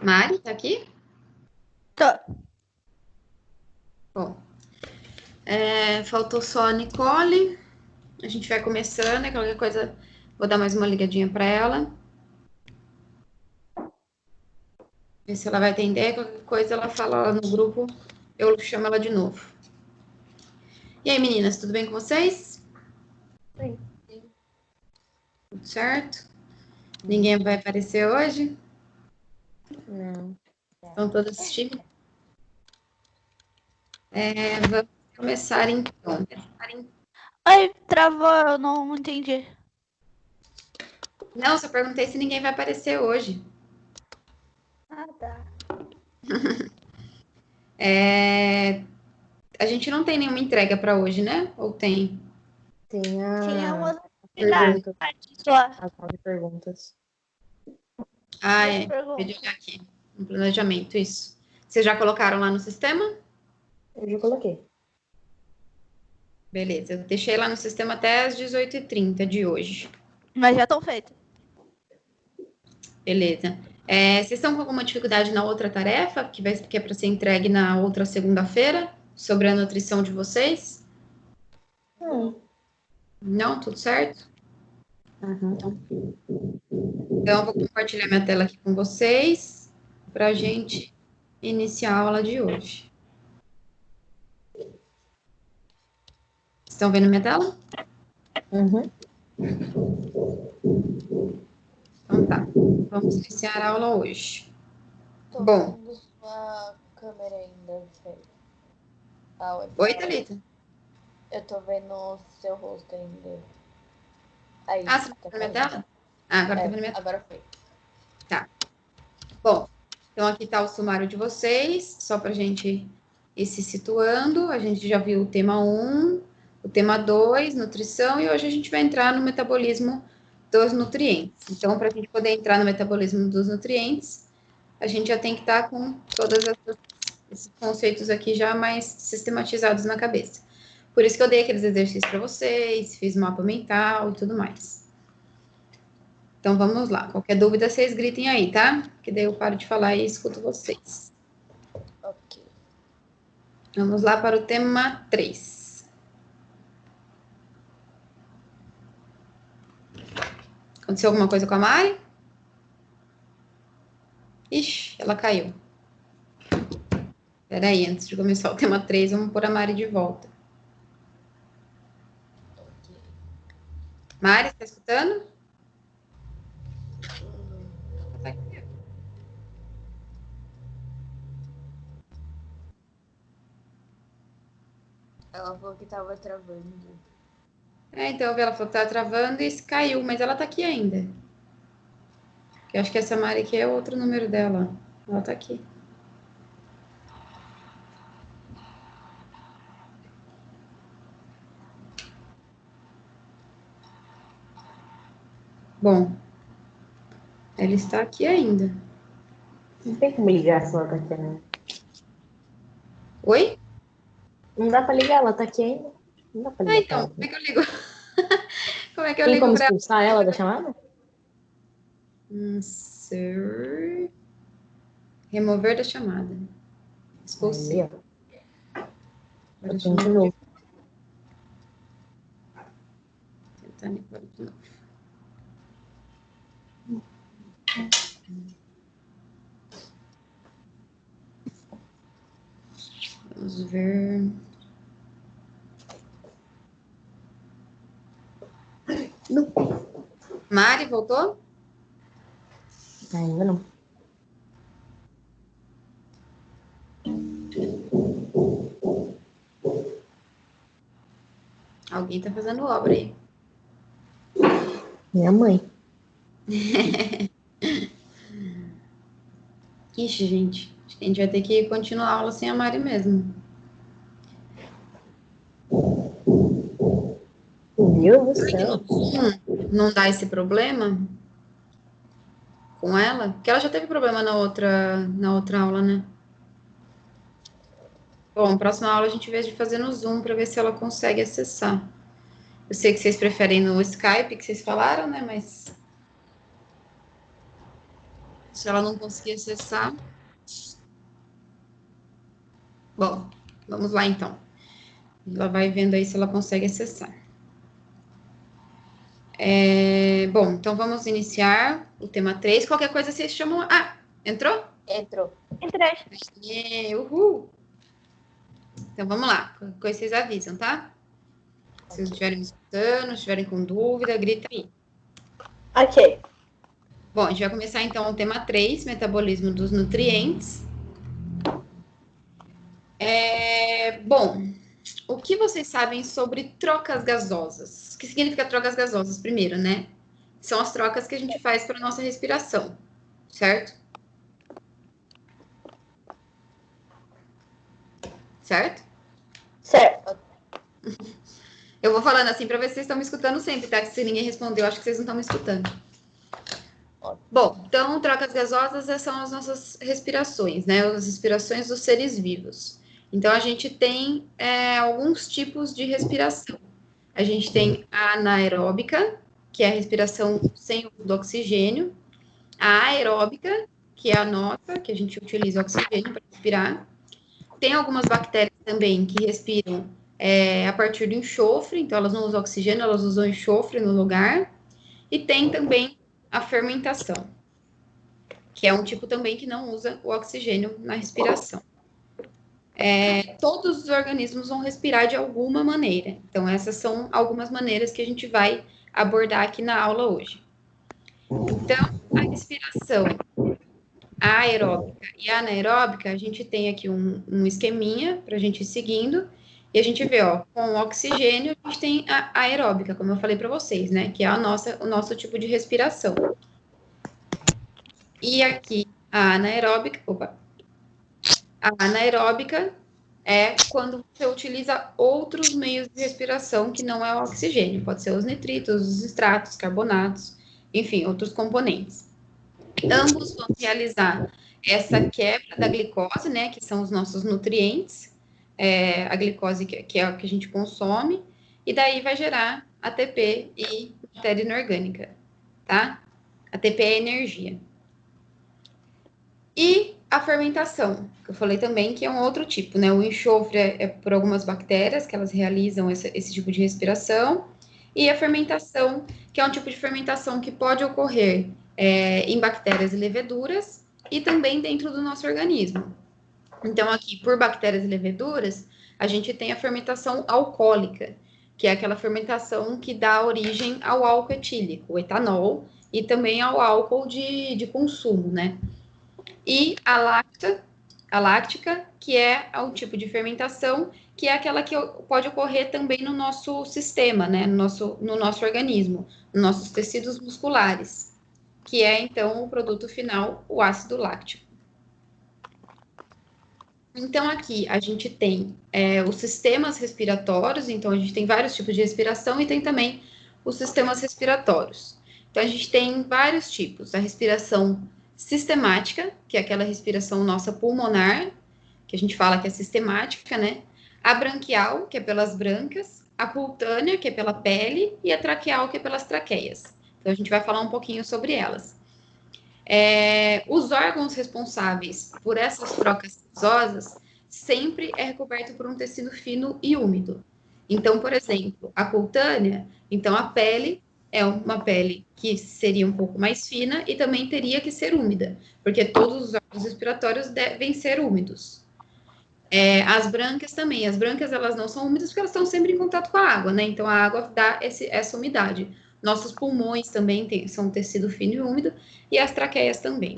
Mari, tá aqui? Tá. Bom, faltou só a Nicole. A gente vai começando, qualquer coisa, vou dar mais uma ligadinha para ela. Ver se ela vai atender, qualquer coisa ela fala lá no grupo, eu chamo ela de novo. E aí, meninas, tudo bem com vocês? Sim. Tudo certo? Ninguém vai aparecer hoje? Não. Estão todas assistindo? Vamos começar então. Ai, travou, eu não entendi. Não, só perguntei se ninguém vai aparecer hoje. Ah, tá. A gente não tem nenhuma entrega para hoje, né? Ou tem? Tinha umas atividades Perguntas, lá. as 9 perguntas. Ah, Duas é. Acabei de perguntas. olhar aqui. No planejamento, isso. Vocês já colocaram lá no sistema? Eu já coloquei. Beleza, eu deixei lá no sistema até às 18h30 de hoje. Mas já estão feitas. Beleza. Vocês estão com alguma dificuldade na outra tarefa, que é para ser entregue na outra segunda-feira, sobre a nutrição de vocês? Não, tudo certo? Uhum. Então, eu vou compartilhar minha tela aqui com vocês, para a gente iniciar a aula de hoje. Estão vendo minha tela? Uhum. Então tá. Vamos iniciar a aula hoje. Tô Bom. vendo sua câmera ainda, Fê. Ah, oi. Oi, Thalita. Eu tô vendo o seu rosto ainda. Aí, Ah, você tá vendo minha tela? Ah, agora tá vendo minha tela. Agora foi. Tá. Bom, então aqui tá o sumário de vocês, só pra gente ir se situando. A gente já viu o tema 1, o tema 2, nutrição, e hoje a gente vai entrar no metabolismo dos nutrientes. Então, para a gente poder entrar no metabolismo dos nutrientes, a gente já tem que estar com todos esses conceitos aqui já mais sistematizados na cabeça. Por isso que eu dei aqueles exercícios para vocês, fiz mapa mental e tudo mais. Então, vamos lá. Qualquer dúvida, vocês gritem aí, tá? Que daí eu paro de falar e escuto vocês. Ok. Vamos lá para o tema 3. Aconteceu alguma coisa com a Mari? Ixi, ela caiu. Espera aí, antes de começar o tema 3, vamos pôr a Mari de volta. Mari, está escutando? Ela falou que tava travando. Então eu vi ela falou que tá travando e caiu, mas ela tá aqui ainda. Eu acho que essa Mari aqui é outro número dela. Ela tá aqui. Bom, ela está aqui ainda. Não tem como ligar se ela tá aqui, né? Oi? Não dá pra ligar, ela tá aqui ainda. Não dá pra ligar pra Então, ela. como é que eu ligo? Como é que eu Tem ligo como pra ela? expulsar ela da chamada? Insert. Remover da chamada. Expulsei. Aí, ó. Agora Eu deixa eu tenho de novo. tentar Nicole de novo. Vamos ver. Não. Mari, voltou? Ainda não. Alguém tá fazendo obra aí. Minha mãe. Ixi, gente. Acho que a gente vai ter que continuar a aula sem a Mari mesmo. Meu Deus do céu. Não dá esse problema com ela? Porque ela já teve problema na outra aula, né? Bom, próxima aula a gente vê de fazer no Zoom para ver se ela consegue acessar. Eu sei que vocês preferem no Skype, que vocês falaram, né? Mas Se ela não conseguir acessar... Bom, vamos lá então. Ela vai vendo aí se ela consegue acessar. Bom, então vamos iniciar o tema 3. Qualquer coisa vocês chamam... Ah, entrou? Entrou. Entrei. Uhul! Então vamos lá. Qualquer coisa vocês avisam, tá? Se vocês estiverem me escutando, se estiverem com dúvida, grita aí. Ok. Bom, a gente vai começar então o tema 3, metabolismo dos nutrientes. Bom, o que vocês sabem sobre trocas gasosas? O que significa trocas gasosas primeiro, né? São as trocas que a gente faz para a nossa respiração, certo? Certo? Certo. Eu vou falando assim para ver se vocês estão me escutando sempre, tá? Que se ninguém respondeu, acho que vocês não estão me escutando. Bom, então, trocas gasosas são as nossas respirações, né? As respirações dos seres vivos. Então, a gente tem alguns tipos de respiração. A gente tem a anaeróbica, que é a respiração sem uso do oxigênio. A aeróbica, que é a nossa, que a gente utiliza oxigênio para respirar. Tem algumas bactérias também que respiram a partir do enxofre, então elas não usam oxigênio, elas usam enxofre no lugar. E tem também a fermentação, que é um tipo também que não usa o oxigênio na respiração. Todos os organismos vão respirar de alguma maneira. Então, essas são algumas maneiras que a gente vai abordar aqui na aula hoje. Então, a respiração aeróbica e anaeróbica, a gente tem aqui um esqueminha para a gente ir seguindo. E a gente vê, ó, com o oxigênio, a gente tem a aeróbica, como eu falei para vocês, né? Que é o nosso tipo de respiração. E aqui, a anaeróbica, a anaeróbica é quando você utiliza outros meios de respiração que não é o oxigênio. Pode ser os nitritos, os extratos, carbonatos, enfim, outros componentes. Ambos vão realizar essa quebra da glicose, né, que são os nossos nutrientes, a glicose que é o que a gente consome, e daí vai gerar ATP e matéria inorgânica, tá? ATP é energia. E a fermentação, que eu falei também que é um outro tipo, né? O enxofre é por algumas bactérias que elas realizam esse tipo de respiração, e a fermentação, que é um tipo de fermentação que pode ocorrer em bactérias e leveduras, e também dentro do nosso organismo. Então, aqui, por bactérias e leveduras, a gente tem a fermentação alcoólica, que é aquela fermentação que dá origem ao álcool etílico, o etanol, e também ao álcool de consumo, né? E a láctica, que é o tipo de fermentação, que é aquela que pode ocorrer também no nosso sistema, né? No nosso organismo, nos nossos tecidos musculares, que é, então, o produto final, o ácido láctico. Então, aqui a gente tem os sistemas respiratórios, então a gente tem vários tipos de respiração e tem também os sistemas respiratórios. Então, a gente tem vários tipos. A respiração sistemática, que é aquela respiração nossa pulmonar, que a gente fala que é sistemática, né? A branquial, que é pelas brancas, a cutânea, que é pela pele, e a traqueal, que é pelas traqueias. Então, a gente vai falar um pouquinho sobre elas. Os órgãos responsáveis por essas trocas gasosas sempre é recoberto por um tecido fino e úmido. Então, por exemplo, a cutânea, então a pele é uma pele que seria um pouco mais fina e também teria que ser úmida, porque todos os órgãos respiratórios devem ser úmidos. As brancas também, as brancas elas não são úmidas porque elas estão sempre em contato com a água, né? Então a água dá essa umidade. Nossos pulmões também são tecido fino e úmido, e as traqueias também.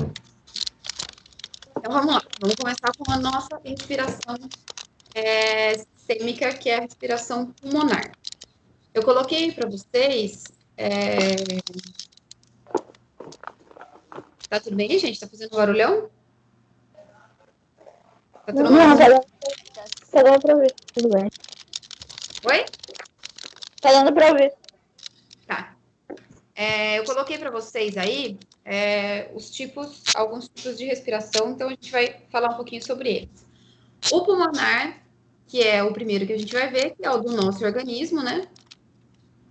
Então vamos lá, vamos começar com a nossa respiração sistêmica, que é a respiração pulmonar. Eu coloquei para vocês. Tá tudo bem, gente? Tá fazendo barulhão? Tá tudo Não, tá dando pra ouvir. Tudo bem. Oi? Tá dando pra ouvir. Tá. Eu coloquei para vocês aí alguns tipos de respiração, então a gente vai falar um pouquinho sobre eles. O pulmonar, que é o primeiro que a gente vai ver, que é o do nosso organismo, né?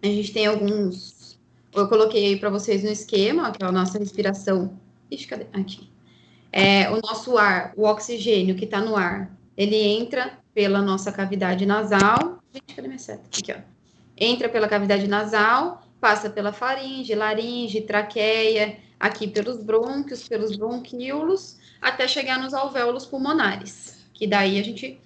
A gente tem alguns. Eu coloquei aí para vocês no esquema, que é a nossa respiração Ixi, cadê? Aqui. O nosso ar, o oxigênio que está no ar, ele entra pela nossa cavidade nasal. Gente, cadê minha seta? Aqui, ó. Entra pela cavidade nasal, passa pela faringe, laringe, traqueia, aqui pelos brônquios, pelos bronquíolos, até chegar nos alvéolos pulmonares. Que daí a gente...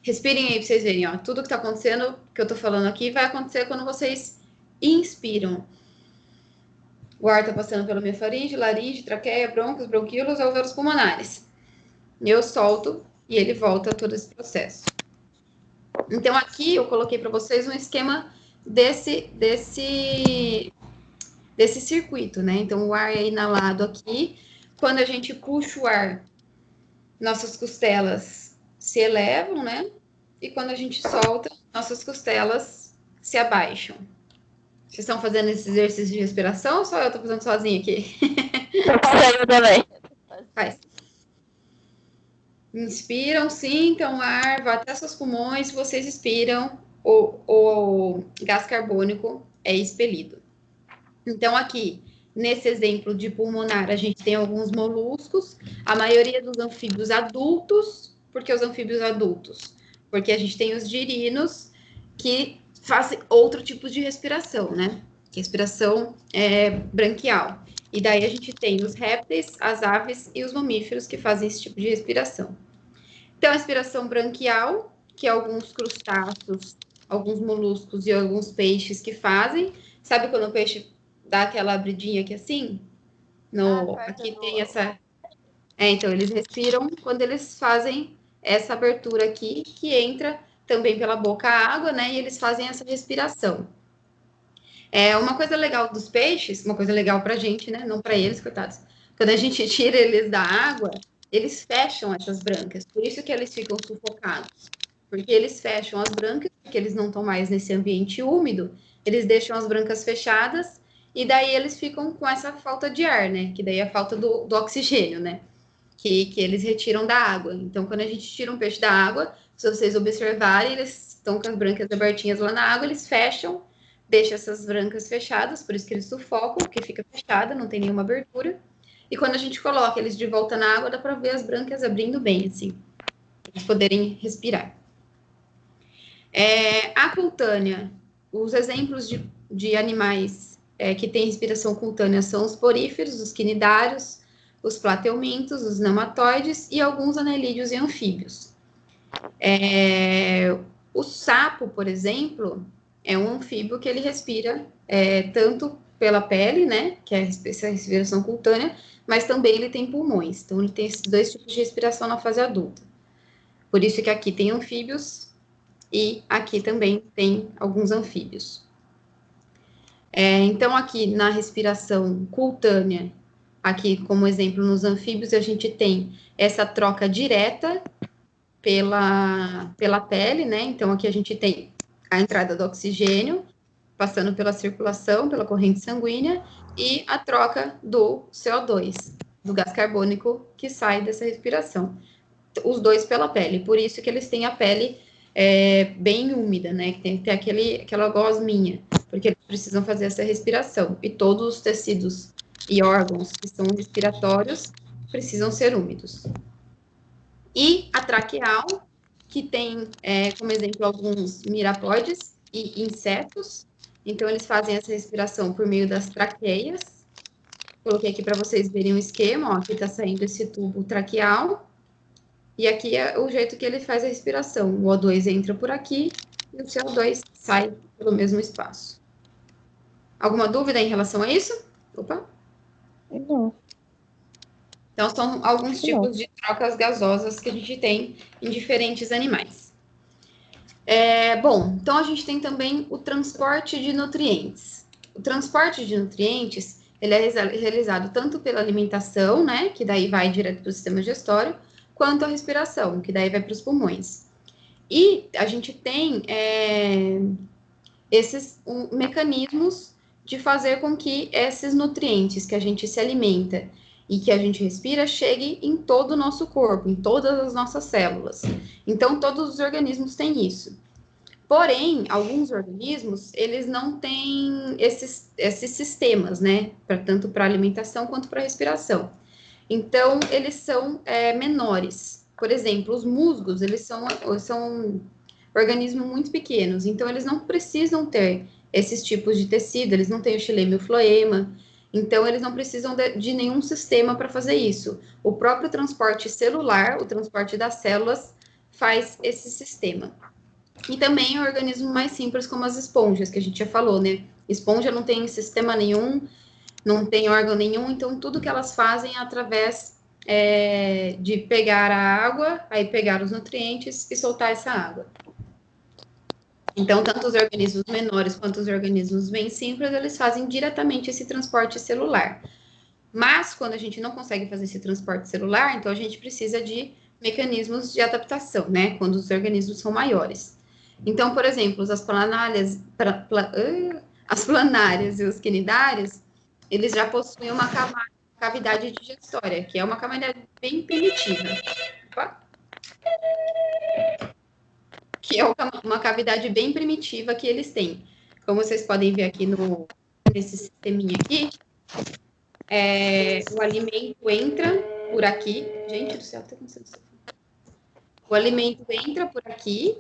Respirem aí para vocês verem, ó. Tudo que está acontecendo, que eu estou falando aqui, vai acontecer quando vocês inspiram. O ar está passando pela minha faringe, laringe, traqueia, brônquios, bronquíolos, alvéolos pulmonares. Eu solto e ele volta a todo esse processo. Então, aqui eu coloquei para vocês um esquema desse circuito, né? Então, o ar é inalado aqui. Quando a gente puxa o ar, nossas costelas se elevam, né? E quando a gente solta, nossas costelas se abaixam. Vocês estão fazendo esse exercício de respiração ou só eu estou fazendo sozinha aqui? Tô fazendo também. Faz. Inspiram, sintam o ar, vai até seus pulmões. Vocês expiram, o gás carbônico é expelido. Então, aqui, nesse exemplo de pulmonar, a gente tem alguns moluscos, a maioria dos anfíbios adultos. Por que os anfíbios adultos? Porque a gente tem os girinos, que fazem outro tipo de respiração, né? Respiração branquial. E daí a gente tem os répteis, as aves e os mamíferos que fazem esse tipo de respiração. Então, a respiração branquial, que alguns crustáceos, alguns moluscos e alguns peixes que fazem. Sabe quando o peixe dá aquela abridinha aqui assim? Aqui tem essa... então, eles respiram quando eles fazem essa abertura aqui, que entra também pela boca a água, né? E eles fazem essa respiração. Uma coisa legal dos peixes, uma coisa legal pra gente, né? Não para eles, coitados. Quando a gente tira eles da água, eles fecham essas brancas. Por isso que eles ficam sufocados. Porque eles fecham as brancas, porque eles não estão mais nesse ambiente úmido. Eles deixam as brancas fechadas e daí eles ficam com essa falta de ar, né? Que daí é a falta do oxigênio, né? Que eles retiram da água. Então, quando a gente tira um peixe da água, se vocês observarem, eles estão com as brancas abertinhas lá na água, eles fecham, deixam essas brancas fechadas, por isso que eles sufocam, porque fica fechada, não tem nenhuma abertura. E quando a gente coloca eles de volta na água, dá para ver as brancas abrindo bem, assim, para eles poderem respirar. A cutânea, os exemplos de animais que têm respiração cutânea são os poríferos, os quinidários, os plateumintos, os nematóides e alguns anelídeos e anfíbios. O sapo, por exemplo, é um anfíbio que ele respira tanto pela pele, né, que é essa respiração cutânea, mas também ele tem pulmões. Então, ele tem esses dois tipos de respiração na fase adulta. Por isso que aqui tem anfíbios e aqui também tem alguns anfíbios. Então, aqui na respiração cutânea, aqui como exemplo nos anfíbios, a gente tem essa troca direta pela pele, né? Então, aqui a gente tem a entrada do oxigênio, passando pela circulação, pela corrente sanguínea, e a troca do CO2, do gás carbônico que sai dessa respiração. Os dois pela pele, por isso que eles têm a pele bem úmida, né? Que tem que ter aquela gosminha, porque eles precisam fazer essa respiração. E todos os tecidos e órgãos que são respiratórios precisam ser úmidos. E a traqueal, que tem como exemplo alguns mirapódios e insetos. Então, eles fazem essa respiração por meio das traqueias. Coloquei aqui para vocês verem o esquema, ó, aqui está saindo esse tubo traqueal. E aqui é o jeito que ele faz a respiração. O O2 entra por aqui e o CO2 sai pelo mesmo espaço. Alguma dúvida em relação a isso? Opa! Não. Então, são alguns tipos de trocas gasosas que a gente tem em diferentes animais. Bom, então a gente tem também o transporte de nutrientes. O transporte de nutrientes, ele é realizado tanto pela alimentação, né, que daí vai direto para o sistema digestório, quanto a respiração, que daí vai para os pulmões. E a gente tem esses mecanismos de fazer com que esses nutrientes que a gente se alimenta e que a gente respira chegue em todo o nosso corpo, em todas as nossas células. Então, todos os organismos têm isso. Porém, alguns organismos, eles não têm esses sistemas, né? Tanto para alimentação quanto para respiração. Então, eles são menores. Por exemplo, os musgos, eles são organismos muito pequenos, então eles não precisam ter esses tipos de tecido, eles não têm o xilema e o floema, então eles não precisam de nenhum sistema para fazer isso. O próprio transporte celular, o transporte das células, faz esse sistema. E também organismos mais simples, como as esponjas, que a gente já falou, né? Esponja não tem sistema nenhum, não tem órgão nenhum, então tudo que elas fazem é através de pegar a água, aí pegar os nutrientes e soltar essa água. Então, tanto os organismos menores quanto os organismos bem simples, eles fazem diretamente esse transporte celular. Mas, quando a gente não consegue fazer esse transporte celular, então a gente precisa de mecanismos de adaptação, né? Quando os organismos são maiores. Então, por exemplo, as planárias e os quinidários, eles já possuem uma cavidade digestória, que é uma cavidade bem primitiva. Opa. Que é uma cavidade bem primitiva que eles têm. Como vocês podem ver aqui nesse sisteminha aqui, o alimento entra por aqui. Gente do céu, tá acontecendo isso. O alimento entra por aqui.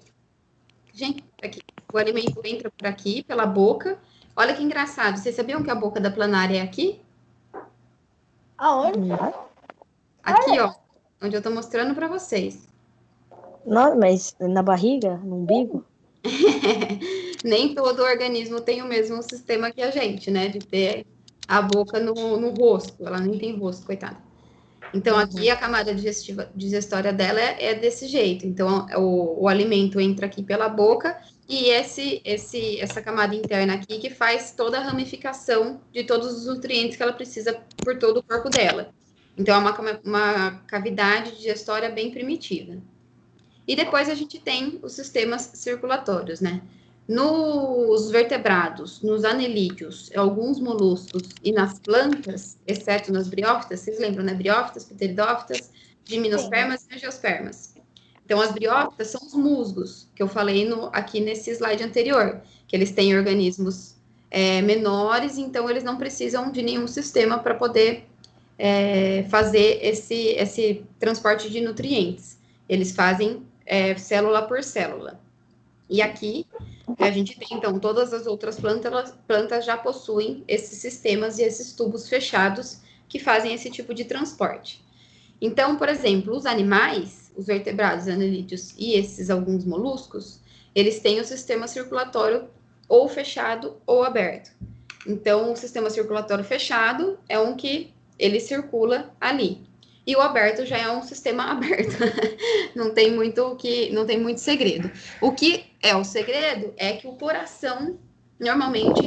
Gente, aqui. O alimento entra por aqui, pela boca. Olha que engraçado. Vocês sabiam que a boca da planária é aqui? Aonde? Aqui, ó. Onde eu tô mostrando para vocês. Não, mas na barriga, no umbigo? Nem todo organismo tem o mesmo sistema que a gente, né? De ter a boca no rosto. Ela nem tem rosto, coitada. Então, aqui a camada digestória dela é desse jeito. Então, o alimento entra aqui pela boca e essa camada interna aqui que faz toda a ramificação de todos os nutrientes que ela precisa por todo o corpo dela. Então, é uma cavidade digestória bem primitiva. E depois a gente tem os sistemas circulatórios, né? Nos vertebrados, nos anelídeos, alguns moluscos e nas plantas, exceto nas briófitas, vocês lembram, né? Briófitas, pteridófitas, gimnospermas e angiospermas. Então, as briófitas são os musgos, que eu falei aqui nesse slide anterior, que eles têm organismos menores, então eles não precisam de nenhum sistema para poder fazer esse transporte de nutrientes. Eles fazem célula por célula. E aqui, a gente tem, então, todas as outras plantas já possuem esses sistemas e esses tubos fechados que fazem esse tipo de transporte. Então, por exemplo, os animais, os vertebrados, anelídeos e esses alguns moluscos, eles têm o sistema circulatório ou fechado ou aberto. Então, o sistema circulatório fechado é um que ele circula ali. E o aberto já é um sistema aberto. Não tem muito segredo. O que é o segredo é que o coração, normalmente,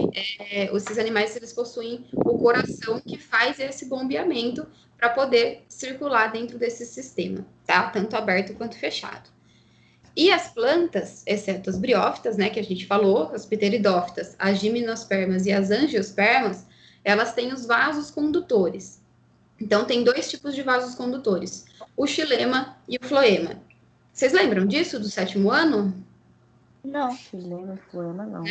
esses animais eles possuem o coração que faz esse bombeamento para poder circular dentro desse sistema, tá? Tanto aberto quanto fechado. E as plantas, exceto as briófitas, né, que a gente falou, as pteridófitas, as gimnospermas e as angiospermas, elas têm os vasos condutores. Então, tem dois tipos de vasos condutores, o xilema e o floema. Vocês lembram disso, do 7º ano? Não. Xilema, floema, não.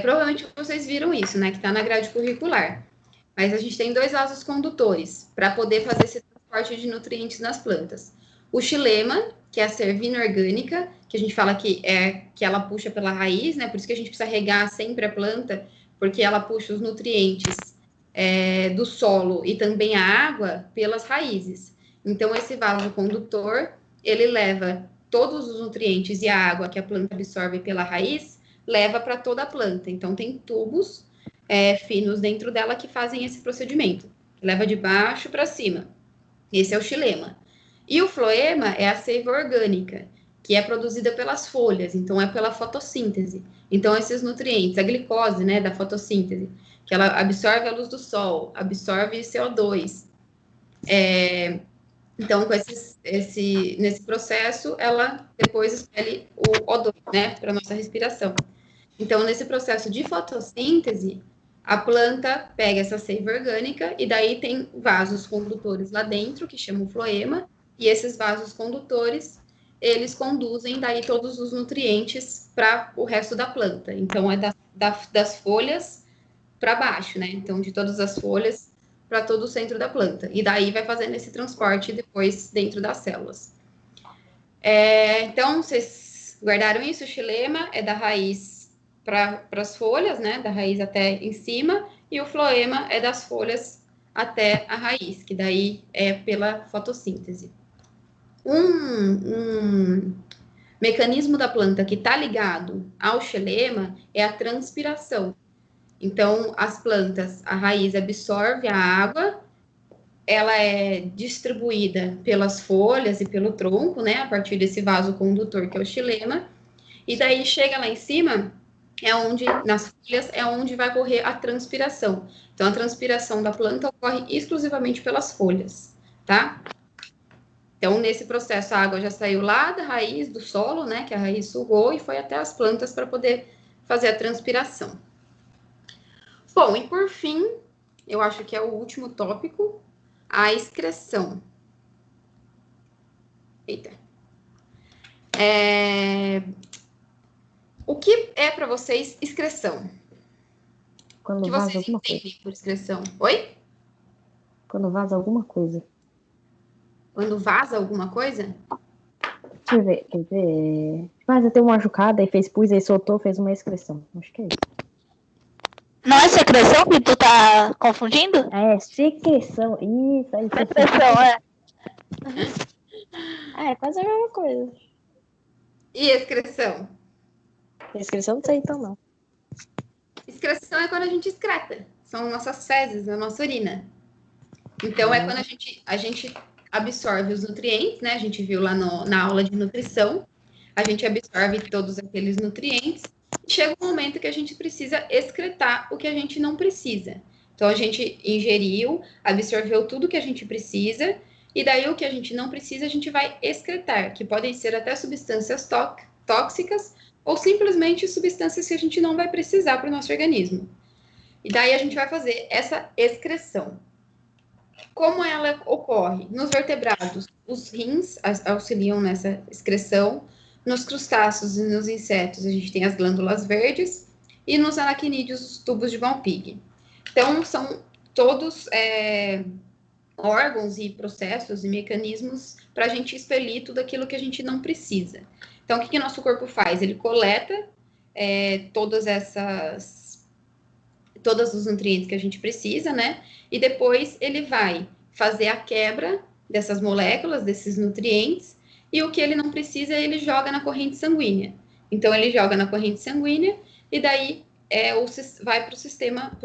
Provavelmente vocês viram isso, né, que está na grade curricular. Mas a gente tem dois vasos condutores para poder fazer esse transporte de nutrientes nas plantas. O xilema, que é a cervina orgânica, que a gente fala que ela puxa pela raiz, né, por isso que a gente precisa regar sempre a planta, porque ela puxa os nutrientes do solo e também a água pelas raízes. Então, esse vaso condutor, ele leva todos os nutrientes e a água que a planta absorve pela raiz, leva para toda a planta. Então, tem tubos finos dentro dela que fazem esse procedimento. Leva de baixo para cima. Esse é o xilema. E o floema é a seiva orgânica, que é produzida pelas folhas, então é pela fotossíntese. Então, esses nutrientes, a glicose, né, da fotossíntese, que ela absorve a luz do sol, absorve CO2. Então, nesse processo, ela depois expele o O2, né, para nossa respiração. Então, nesse processo de fotossíntese, a planta pega essa seiva orgânica e daí tem vasos condutores lá dentro, que chamam floema, e esses vasos condutores, eles conduzem daí todos os nutrientes para o resto da planta. Então, é das folhas para baixo, né? Então, de todas as folhas para todo o centro da planta. E daí vai fazendo esse transporte depois dentro das células. Então, vocês guardaram isso? O xilema é da raiz para as folhas, né? Da raiz até em cima. E o floema é das folhas até a raiz, que daí é pela fotossíntese. Um mecanismo da planta que está ligado ao xilema é a transpiração. Então, as plantas, a raiz absorve a água, ela é distribuída pelas folhas e pelo tronco, né, a partir desse vaso condutor que é o xilema, e daí chega lá em cima, nas folhas, é onde vai ocorrer a transpiração. Então, a transpiração da planta ocorre exclusivamente pelas folhas, tá? Então, nesse processo, a água já saiu lá da raiz, do solo, né, que a raiz sugou, e foi até as plantas para poder fazer a transpiração. Bom, e por fim, eu acho que é o último tópico, a excreção. Eita. O que é para vocês excreção? Quando O que vaza vocês alguma coisa. entendem por excreção? Oi? Quando vaza alguma coisa. Quando vaza alguma coisa? Deixa eu ver, quer ver? Vaza tem uma machucada, aí fez pus, aí soltou, fez uma excreção. Acho que é isso. Não é secreção que tu tá confundindo? É, secreção. Isso, aí. Secreção, é. É quase a mesma coisa. E excreção? Excreção não sei então, não. Excreção é quando a gente excreta. São nossas fezes, a nossa urina. Então, é quando a gente absorve os nutrientes, né? A gente viu lá na aula de nutrição. A gente absorve todos aqueles nutrientes. E chega um momento que a gente precisa excretar o que a gente não precisa. Então, a gente ingeriu, absorveu tudo que a gente precisa. E daí, o que a gente não precisa, a gente vai excretar. Que podem ser até substâncias tóxicas ou simplesmente substâncias que a gente não vai precisar para o nosso organismo. E daí a gente vai fazer essa excreção. Como ela ocorre? Nos vertebrados, os rins auxiliam nessa excreção. Nos crustáceos e nos insetos, a gente tem as glândulas verdes. E nos aracnídeos, os tubos de Von Pigg. Então, são todos órgãos e processos e mecanismos para a gente expelir tudo aquilo que a gente não precisa. Então, o que nosso corpo faz? Ele coleta todos os nutrientes que a gente precisa, né? E depois ele vai fazer a quebra dessas moléculas, desses nutrientes, e o que ele não precisa, ele joga na corrente sanguínea. Então, ele joga na corrente sanguínea, e daí vai para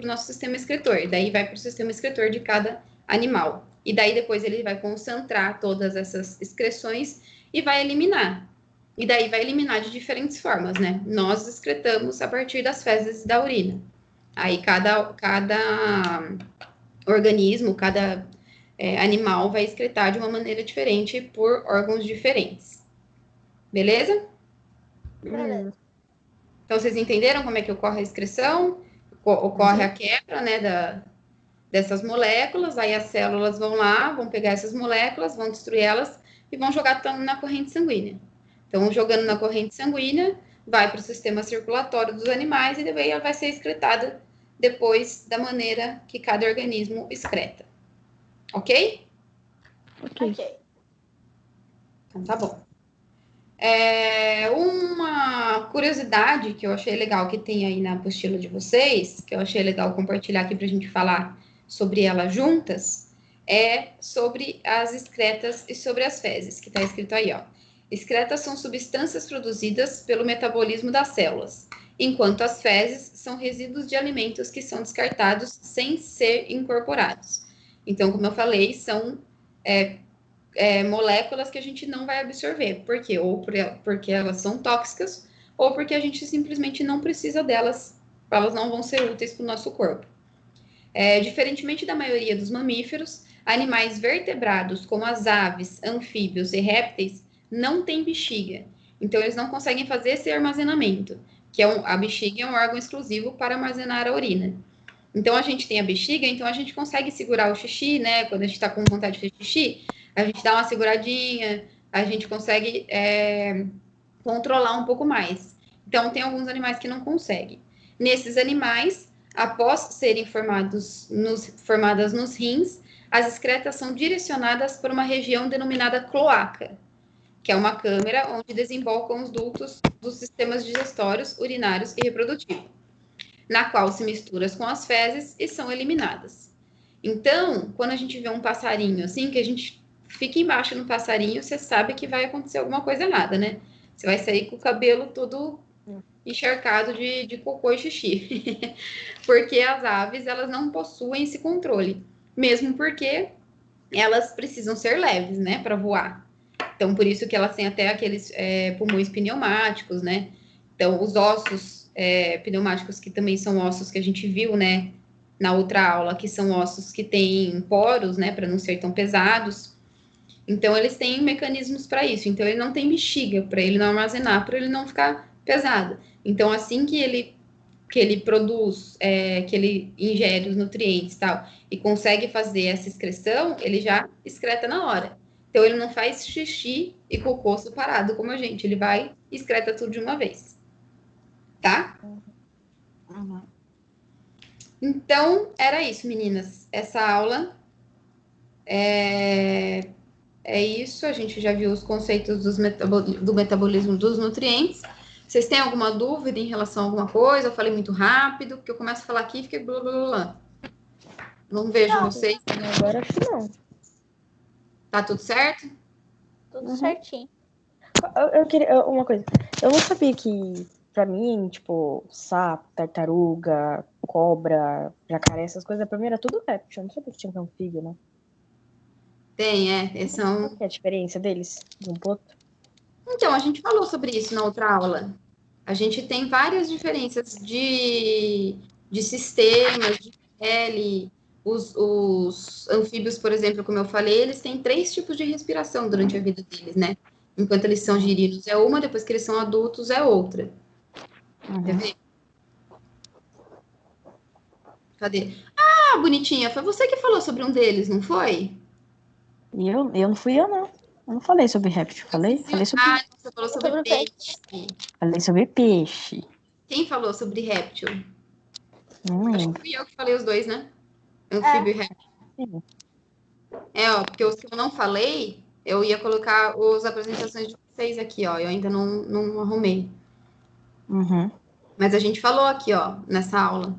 o nosso sistema excretor, e daí vai para o sistema excretor de cada animal. E daí depois ele vai concentrar todas essas excreções e vai eliminar. E daí vai eliminar de diferentes formas, né? Nós excretamos a partir das fezes e da urina. Aí cada organismo, cada animal vai excretar de uma maneira diferente por órgãos diferentes. Beleza? Beleza. Então, vocês entenderam como é que ocorre a excreção? Ocorre a quebra, né, dessas moléculas, aí as células vão lá, vão pegar essas moléculas, vão destruir elas e vão jogar na corrente sanguínea. Então, jogando na corrente sanguínea, vai para o sistema circulatório dos animais e daí ela vai ser excretada depois da maneira que cada organismo excreta. Ok? Ok. Então, tá bom. Uma curiosidade que eu achei legal que tem aí na apostila de vocês, que eu achei legal compartilhar aqui para a gente falar sobre ela juntas, é sobre as excretas e sobre as fezes, que está escrito aí, ó. Excretas são substâncias produzidas pelo metabolismo das células, enquanto as fezes são resíduos de alimentos que são descartados sem ser incorporados. Então, como eu falei, são moléculas que a gente não vai absorver. Por quê? Ou porque elas são tóxicas, ou porque a gente simplesmente não precisa delas, elas não vão ser úteis para o nosso corpo. Diferentemente da maioria dos mamíferos, animais vertebrados, como as aves, anfíbios e répteis, não têm bexiga. Então, eles não conseguem fazer esse armazenamento, que a bexiga é um órgão exclusivo para armazenar a urina. Então, a gente tem a bexiga, então a gente consegue segurar o xixi, né? Quando a gente está com vontade de fazer xixi, a gente dá uma seguradinha, a gente consegue controlar um pouco mais. Então, tem alguns animais que não conseguem. Nesses animais, após serem formadas nos rins, as excretas são direcionadas para uma região denominada cloaca, que é uma câmara onde desembocam os dutos dos sistemas digestórios, urinários e reprodutivos, na qual se misturam com as fezes e são eliminadas. Então, quando a gente vê um passarinho assim, que a gente fica embaixo no passarinho, você sabe que vai acontecer alguma coisa errada, né? Você vai sair com o cabelo todo encharcado de cocô e xixi. Porque as aves, elas não possuem esse controle. Mesmo porque elas precisam ser leves, né, para voar. Então, por isso que elas têm até aqueles pulmões pneumáticos, né? Então, os ossos pneumáticos, que também são ossos que a gente viu, né, na outra aula, que são ossos que têm poros, né, para não ser tão pesados. Então, eles têm mecanismos para isso. Então, ele não tem bexiga para ele não armazenar, para ele não ficar pesado. Então, assim que ele produz, que ele ingere os nutrientes e tal, e consegue fazer essa excreção, ele já excreta na hora. Então, ele não faz xixi e cocô separado como a gente. Ele vai e excreta tudo de uma vez. Tá? Uhum. Então, era isso, meninas. Essa aula é isso. A gente já viu os conceitos do metabolismo dos nutrientes. Vocês têm alguma dúvida em relação a alguma coisa? Eu falei muito rápido, porque eu começo a falar aqui e fica blá, blá, blá, blá. Não vejo vocês. Agora acho que não. Tá tudo certo? Tudo certinho. Eu queria uma coisa. Eu não sabia que, pra mim, tipo, sapo, tartaruga, cobra, jacaré, essas coisas, pra mim era tudo réptil. Eu não sabia que tinha anfíbio, né? Tem, são... Qual que é a diferença deles, de um pro outro? Então, a gente falou sobre isso na outra aula. A gente tem várias diferenças de sistemas, de pele. Os anfíbios, por exemplo, como eu falei, eles têm 3 tipos de respiração durante a vida deles, né? Enquanto eles são girinos é uma, depois que eles são adultos é outra. Quer ver? Cadê? Ah, bonitinha, foi você que falou sobre um deles, não foi? E eu não fui eu, não. Eu não falei sobre réptil. Falei sobre... Ah, você falou sobre peixe. Falei sobre peixe. Quem falou sobre réptil? Não Acho lembro. que fui eu que falei os dois, né? Anfíbio e réptil. Sim. Porque os que eu não falei, eu ia colocar as apresentações de vocês aqui, ó. Eu ainda não arrumei. Uhum. Mas a gente falou aqui, ó, nessa aula,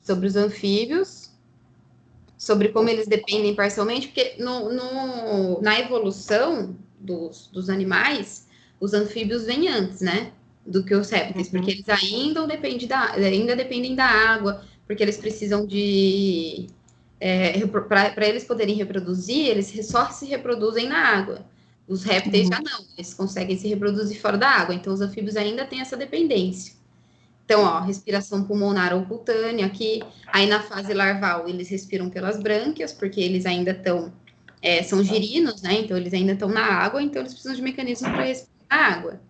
sobre os anfíbios, sobre como eles dependem parcialmente, porque na evolução dos animais, os anfíbios vêm antes, né? Do que os répteis, porque eles ainda dependem da água, porque eles precisam de... para eles poderem reproduzir, eles só se reproduzem na água. Os répteis já não, eles conseguem se reproduzir fora da água, então os anfíbios ainda têm essa dependência. Então, ó, respiração pulmonar ou cutânea aqui, aí na fase larval eles respiram pelas brânquias, porque eles ainda estão, são girinos, né, então eles ainda estão na água, então eles precisam de mecanismos para respirar a água.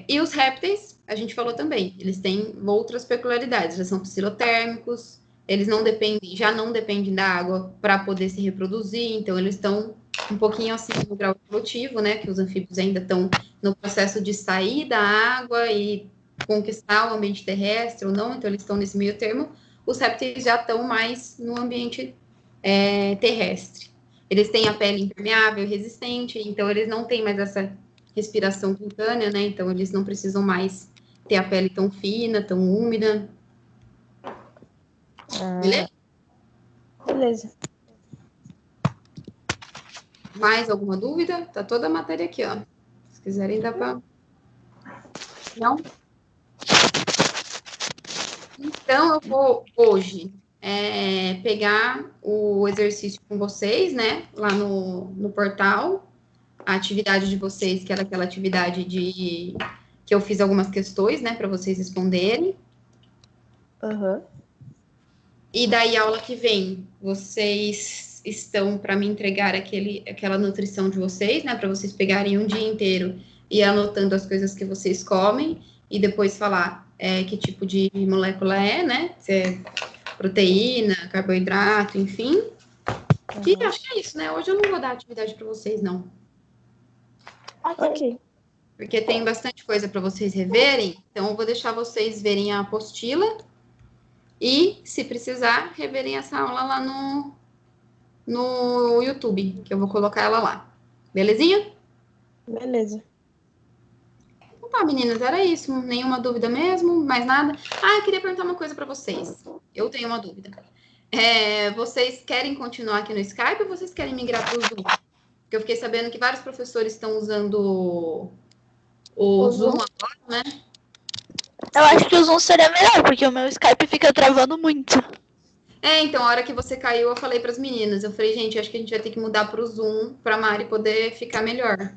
E os répteis, a gente falou também, eles têm outras peculiaridades, já são psilotérmicos, eles já não dependem da água para poder se reproduzir, então eles estão um pouquinho acima do grau evolutivo, né, que os anfíbios ainda estão no processo de sair da água e conquistar o ambiente terrestre ou não, então eles estão nesse meio termo. Os répteis já estão mais no ambiente terrestre. Eles têm a pele impermeável, resistente, então eles não têm mais essa respiração cutânea, né, então eles não precisam mais ter a pele tão fina, tão úmida. Beleza. Mais alguma dúvida? Tá toda a matéria aqui, ó. Se quiserem, dá para... Não? Então, eu vou hoje pegar o exercício com vocês, né? Lá no portal. A atividade de vocês, que era aquela atividade que eu fiz algumas questões, né? Para vocês responderem. E daí, a aula que vem, vocês estão para me entregar aquela nutrição de vocês, né? Para vocês pegarem um dia inteiro e ir anotando as coisas que vocês comem e depois falar que tipo de molécula né? Se é proteína, carboidrato, enfim. E acho que é isso, né? Hoje eu não vou dar atividade para vocês, não. Ok. Porque tem bastante coisa para vocês reverem. Então, eu vou deixar vocês verem a apostila. E, se precisar, reverem essa aula lá no YouTube, que eu vou colocar ela lá. Belezinha? Beleza. Então tá, meninas, era isso. Nenhuma dúvida mesmo, mais nada. Ah, eu queria perguntar uma coisa para vocês. Eu tenho uma dúvida. Vocês querem continuar aqui no Skype ou vocês querem migrar para o Zoom? Porque eu fiquei sabendo que vários professores estão usando o Zoom agora, né? Eu acho que o Zoom seria melhor, porque o meu Skype fica travando muito. Então, a hora que você caiu, eu falei para as meninas. Eu falei, gente, acho que a gente vai ter que mudar para o Zoom para a Mari poder ficar melhor.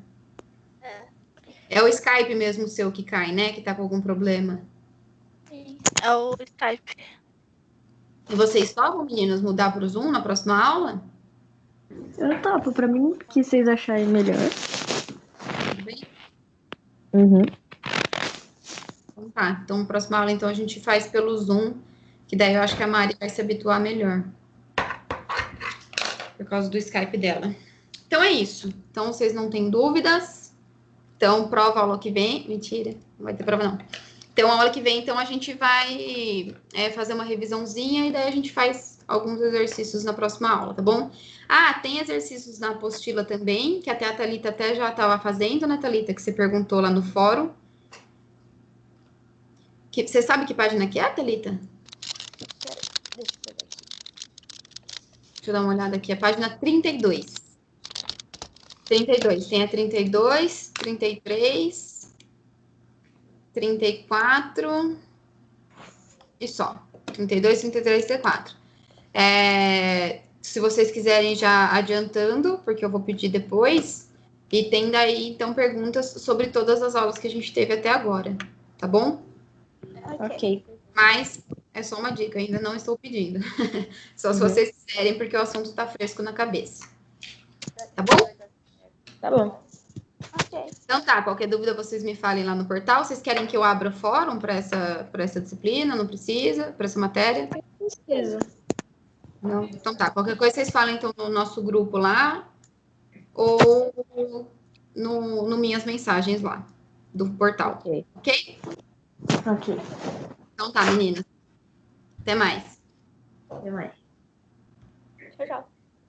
É o Skype mesmo seu que cai, né? Que tá com algum problema. Sim, é o Skype. E vocês topam, meninas, mudar para o Zoom na próxima aula? Eu topo, pra mim, o que vocês acharem melhor. Tudo bem? Uhum. Então tá. Então, na próxima aula, então, a gente faz pelo Zoom, que daí eu acho que a Mari vai se habituar melhor. Por causa do Skype dela. Então é isso. Então, vocês não têm dúvidas. Então, prova aula que vem. Mentira, não vai ter prova, não. Então, a aula que vem, então, a gente vai fazer uma revisãozinha e daí a gente faz alguns exercícios na próxima aula, tá bom? Ah, tem exercícios na apostila também, que até a Thalita até já estava fazendo, né, Thalita? Que você perguntou lá no fórum. Você sabe que página que é, Thalita? Deixa eu pegar aqui. Deixa eu dar uma olhada aqui. A página 32. 32. Tem a 32, 33, 34 e só. 32, 33, 34. Se vocês quiserem já adiantando, porque eu vou pedir depois, e tem daí, então, perguntas sobre todas as aulas que a gente teve até agora, tá bom? Ok. Mas é só uma dica, ainda não estou pedindo. Só se vocês quiserem, porque o assunto está fresco na cabeça. Tá bom? Tá bom. Ok. Então tá, qualquer dúvida vocês me falem lá no portal. Vocês querem que eu abra fórum para essa disciplina? Não precisa? Para essa matéria? Beleza. Não. Então tá, qualquer coisa vocês falam então no nosso grupo lá ou no minhas mensagens lá do portal. Ok. Ok? Ok. Então tá, meninas. Até mais. Até mais. Tchau, tchau.